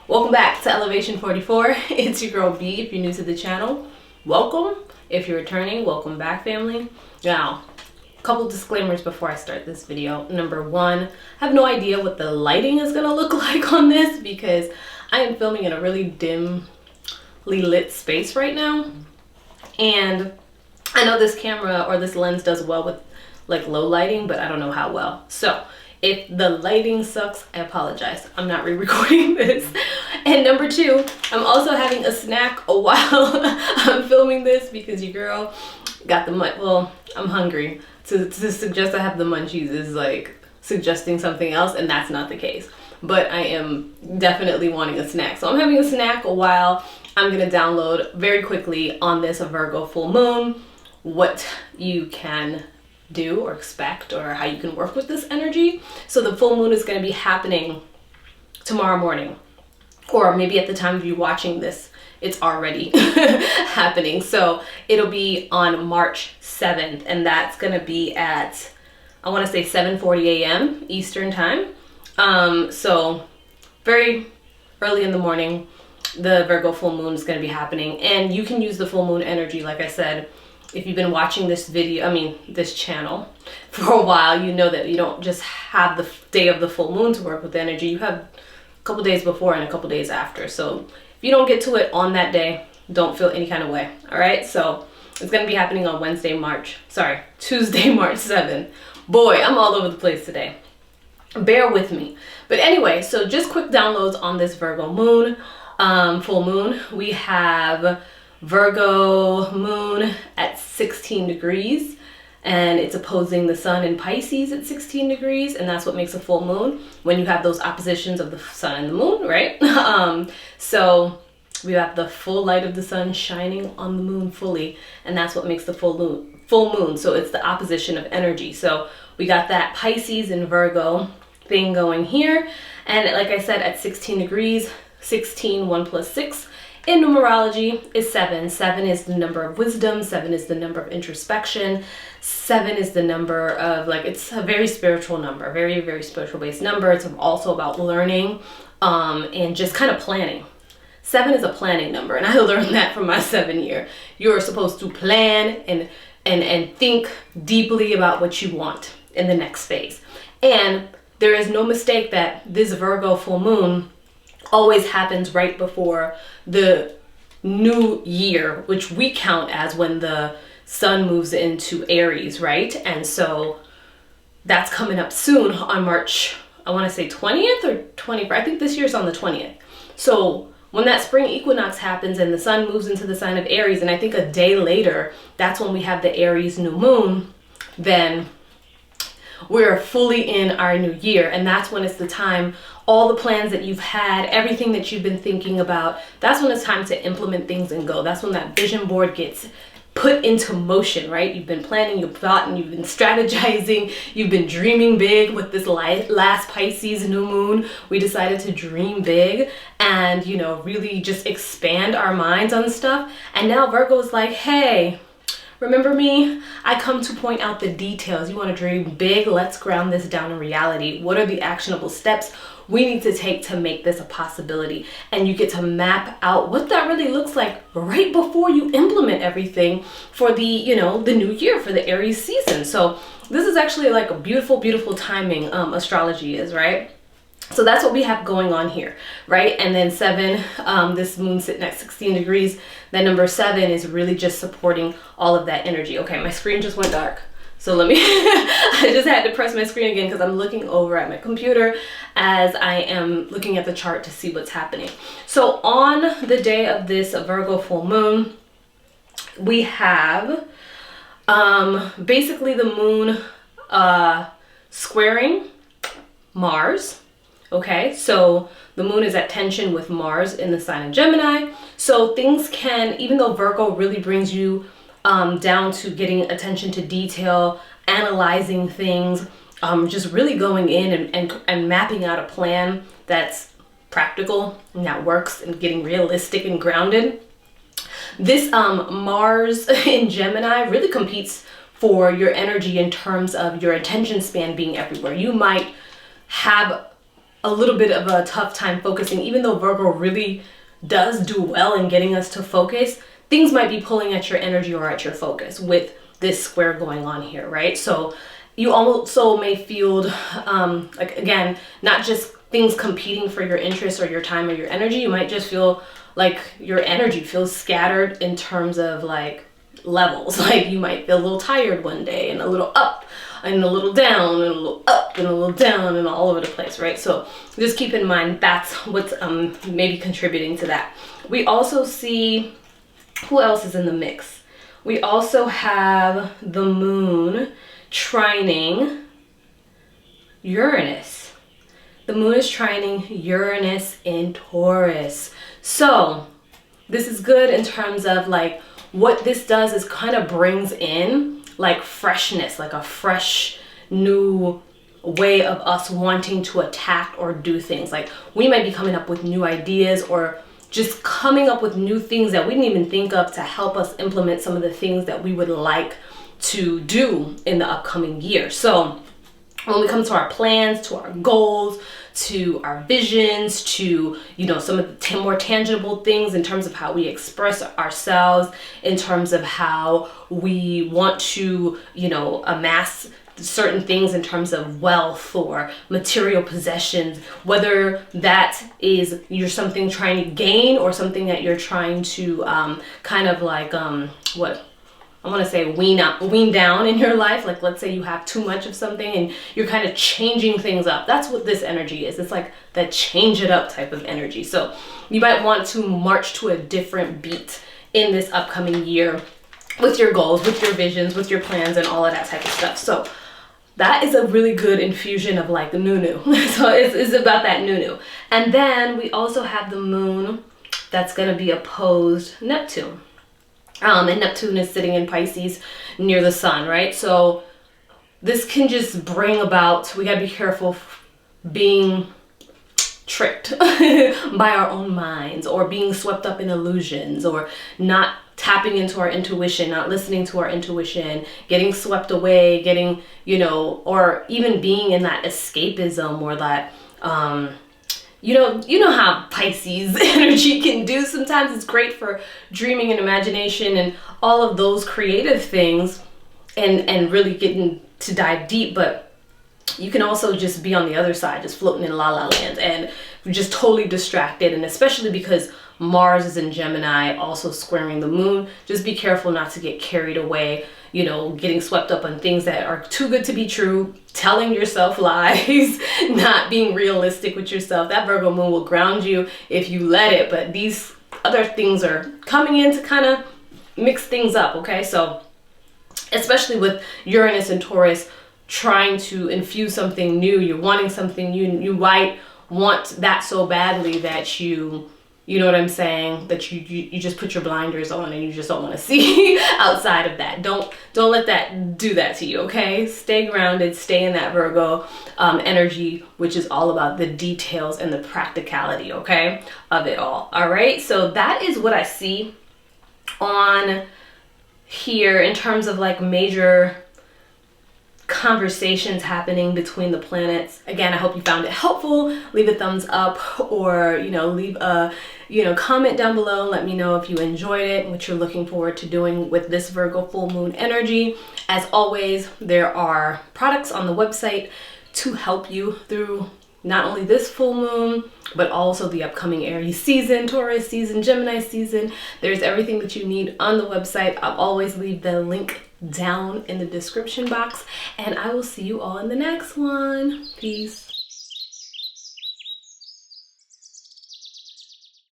Welcome back to Elevation 44. It's your girl B. If you're new to the channel, welcome. If you're returning, welcome back, family. Now, a couple disclaimers before I start this video. Number one, I have no idea what the lighting is gonna look like on this because I am filming in a really dimly lit space right now. And I know this camera or this lens does well with like low lighting, but I don't know how well. So if the lighting sucks, I apologize. I'm not re-recording this. And number two, I'm also having a snack while I'm filming this because your girl got the well, I'm hungry. To suggest I have the munchies is like suggesting something else, and that's not the case. But I am definitely wanting a snack. So I'm having a snack while I'm gonna download very quickly on this Virgo full moon what you can do or expect or how you can work with this energy. So the full moon is going to be happening tomorrow morning, or maybe at the time of you watching this it's already happening. So it'll be on March 7th, and that's going to be at, I want to say 7:40 a.m. Eastern time. So very early in the morning the Virgo full moon is going to be happening, and you can use the full moon energy, like I said. If you've been watching this video, this channel for a while, you know that you don't just have the day of the full moon to work with energy. You have a couple days before and a couple days after. So if you don't get to it on that day, don't feel any kind of way. All right. So it's going to be happening on Tuesday, March 7th. Boy, I'm all over the place today. Bear with me. But anyway, so just quick downloads on this Virgo moon, full moon. We have Virgo moon at 16 degrees, and it's opposing the sun in Pisces at 16 degrees, and that's what makes a full moon, when you have those oppositions of the sun and the moon, right? So we have the full light of the sun shining on the moon fully, and that's what makes the full moon. So it's the opposition of energy. So we got that Pisces and Virgo thing going here, and like I said, at 16 degrees, 16, 1 plus 6 in numerology is 7. 7 is the number of wisdom. 7 is the number of introspection. 7 is the number of, like, it's a very spiritual number, very, very spiritual based number. It's also about learning and just kind of planning. 7 is a planning number, and I learned that from my 7 year. You're supposed to plan and think deeply about what you want in the next phase. And there is no mistake that this Virgo full moon always happens right before the new year, which we count as when the sun moves into Aries, right? And so that's coming up soon on March, I want to say 20th or 21st. I think this year's on the 20th. So when that spring equinox happens and the sun moves into the sign of Aries, and I think a day later, that's when we have the Aries new moon, then we're fully in our new year. And that's when it's the time, all the plans that you've had, everything that you've been thinking about, that's when it's time to implement things and go. That's when that vision board gets put into motion, right? You've been planning, you've thought, and you've been strategizing, you've been dreaming big. With this last Pisces new moon, we decided to dream big and, you know, really just expand our minds on stuff. And now Virgo is like, hey, remember me? I come to point out the details. You want to dream big? Let's ground this down in reality. What are the actionable steps we need to take to make this a possibility? And you get to map out what that really looks like right before you implement everything for the, you know, the new year, for the Aries season. So this is actually like a beautiful, beautiful timing, astrology is, right? So that's what we have going on here, right? And then 7, this moon sitting at 16 degrees, that number 7 is really just supporting all of that energy. Okay, my screen just went dark. So let me, I just had to press my screen again because I'm looking over at my computer as I am looking at the chart to see what's happening. So on the day of this Virgo full moon, we have basically the moon squaring Mars. Okay, so the moon is at tension with Mars in the sign of Gemini. So things can, even though Virgo really brings you down to getting attention to detail, analyzing things, just really going in and mapping out a plan that's practical and that works, and getting realistic and grounded. This Mars in Gemini really competes for your energy in terms of your attention span being everywhere. You might have a little bit of a tough time focusing. Even though Virgo really does do well in getting us to focus, things might be pulling at your energy or at your focus with this square going on here, right? So you also may feel like, again, not just things competing for your interest or your time or your energy. You might just feel like your energy feels scattered in terms of like levels. Like you might feel a little tired one day and a little up and a little down and a little up and a little down and all over the place, right? So just keep in mind that's what's maybe contributing to that. We also see, who else is in the mix? We also have the moon trining Uranus. The moon is trining Uranus in Taurus. So this is good in terms of like what this does is kind of brings in like freshness, like a fresh new way of us wanting to attack or do things. Like we might be coming up with new ideas or just coming up with new things that we didn't even think of to help us implement some of the things that we would like to do in the upcoming year. So when we come to our plans, to our goals, to our visions, to, you know, some of the more tangible things in terms of how we express ourselves, in terms of how we want to, you know, amass certain things in terms of wealth or material possessions, whether that is you're something trying to gain or something that you're trying to kind of like what I want to say wean down in your life. Like let's say you have too much of something and you're kind of changing things up. That's what this energy is. It's like that change it up type of energy. So you might want to march to a different beat in this upcoming year with your goals, with your visions, with your plans and all of that type of stuff. So that is a really good infusion of like the new. So it's about that new. And then we also have the moon that's going to be opposed Neptune. And Neptune is sitting in Pisces near the sun, right? So this can just bring about, we gotta be careful being tricked by our own minds or being swept up in illusions or not tapping into our intuition, not listening to our intuition, getting swept away, getting, you know, or even being in that escapism or that, you know how Pisces energy can do. Sometimes it's great for dreaming and imagination and all of those creative things and really getting to dive deep, but you can also just be on the other side, just floating in la la land and just totally distracted. And especially because Mars is in Gemini, also squaring the moon, just be careful not to get carried away, you know, getting swept up on things that are too good to be true, telling yourself lies, not being realistic with yourself. That Virgo moon will ground you if you let it, but these other things are coming in to kind of mix things up, okay? So especially with Uranus and Taurus trying to infuse something new, you're wanting something new, you might want that so badly that you know what I'm saying, that you just put your blinders on and you just don't want to see outside of that. Don't let that do that to you, okay? Stay grounded, stay in that Virgo energy, which is all about the details and the practicality, okay, of it all. All right, so that is what I see on here in terms of like major conversations happening between the planets. Again, I hope you found it helpful. Leave a thumbs up or, you know, leave a, you know, comment down below. Let me know if you enjoyed it and what you're looking forward to doing with this Virgo full moon energy. As always, there are products on the website to help you through not only this full moon, but also the upcoming Aries season, Taurus season, Gemini season. There's everything that you need on the website. I'll always leave the link down in the description box, and I will see you all in the next one. Peace.